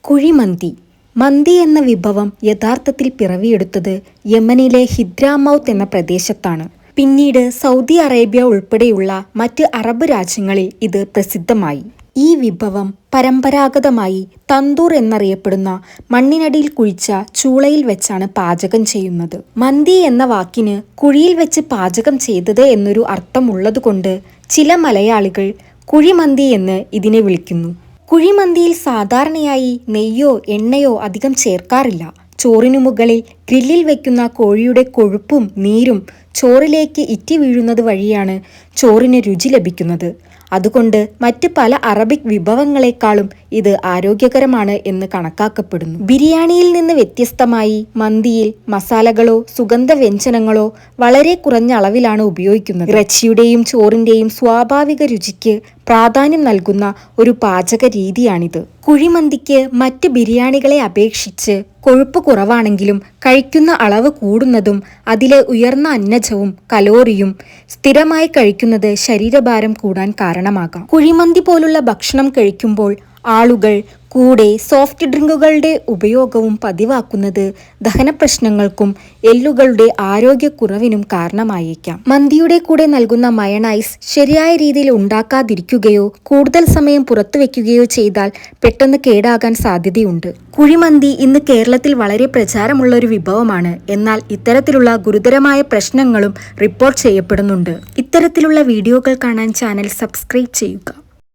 കുഴിമന്തി. മന്തി എന്ന വിഭവം യഥാർത്ഥത്തിൽ പിറവിയെടുത്തത് യമനിലെ ഹിദ്രാമൌത്ത് എന്ന പ്രദേശത്താണ്. പിന്നീട് സൗദി അറേബ്യ ഉൾപ്പെടെയുള്ള മറ്റ് അറബ് രാജ്യങ്ങളിൽ ഇത് പ്രസിദ്ധമായി. ഈ വിഭവം പരമ്പരാഗതമായി തന്തൂർ എന്നറിയപ്പെടുന്ന മണ്ണിനടിയിൽ കുഴിച്ച ചൂളയിൽ വെച്ചാണ് പാചകം ചെയ്യുന്നത്. മന്തി എന്ന വാക്കിന് കുഴിയിൽ വെച്ച് പാചകം ചെയ്തത് എന്നൊരു അർത്ഥമുള്ളതുകൊണ്ട് ചില മലയാളികൾ കുഴിമന്തി എന്ന് ഇതിനെ വിളിക്കുന്നു. കുഴിമന്തിയിൽ സാധാരണയായി നെയ്യോ എണ്ണയോ അധികം ചേർക്കാറില്ല. ചോറിനു മുകളിൽ ഗ്രില്ലിൽ വയ്ക്കുന്ന കോഴിയുടെ കൊഴുപ്പും നീരും ചോറിലേക്ക് ഇറ്റി വീഴുന്നത് വഴിയാണ് ചോറിന് രുചി ലഭിക്കുന്നത്. അതുകൊണ്ട് മറ്റ് പല അറബിക് വിഭവങ്ങളെക്കാളും ഇത് ആരോഗ്യകരമാണ് എന്ന് കണക്കാക്കപ്പെടുന്നു. ബിരിയാണിയിൽ നിന്ന് വ്യത്യസ്തമായി മന്തിയിൽ മസാലകളോ സുഗന്ധവ്യഞ്ജനങ്ങളോ വളരെ കുറഞ്ഞ അളവിലാണ് ഉപയോഗിക്കുന്നത്. ഇറച്ചിയുടെയും ചോറിന്റെയും സ്വാഭാവിക രുചിക്ക് പ്രാധാന്യം നൽകുന്ന ഒരു പാചക രീതിയാണിത്. കുഴിമന്തിക്ക് മറ്റ് ബിരിയാണികളെ അപേക്ഷിച്ച് കൊഴുപ്പ് കുറവാണെങ്കിലും കഴിക്കുന്ന അളവ് കൂടുന്നതും അതിലെ ഉയർന്ന അന്നജവും കലോറിയും സ്ഥിരമായി കഴിക്കുന്നത് ശരീരഭാരം കൂടാൻ കാരണമാകാം. കുഴിമന്തി പോലുള്ള ഭക്ഷണം കഴിക്കുമ്പോൾ ആളുകൾ കൂടെ സോഫ്റ്റ് ഡ്രിങ്കുകളുടെ ഉപയോഗവും പതിവാക്കുന്നത് ദഹനപ്രശ്നങ്ങൾക്കും എല്ലുകളുടെ ആരോഗ്യക്കുറവിനും കാരണമായേക്കാം. മന്തിയുടെ കൂടെ നൽകുന്ന മയണൈസ് ശരിയായ രീതിയിൽ ഉണ്ടാക്കാതിരിക്കുകയോ കൂടുതൽ സമയം പുറത്തുവെക്കുകയോ ചെയ്താൽ പെട്ടെന്ന് കേടാകാൻ സാധ്യതയുണ്ട്. കുഴിമന്തി ഇന്ന് കേരളത്തിൽ വളരെ പ്രചാരമുള്ള ഒരു വിഭവമാണ്. എന്നാൽ ഇത്തരത്തിലുള്ള ഗുരുതരമായ പ്രശ്നങ്ങളും റിപ്പോർട്ട് ചെയ്യപ്പെടുന്നുണ്ട്. ഇത്തരത്തിലുള്ള വീഡിയോകൾ കാണാൻ ചാനൽ സബ്സ്ക്രൈബ് ചെയ്യുക.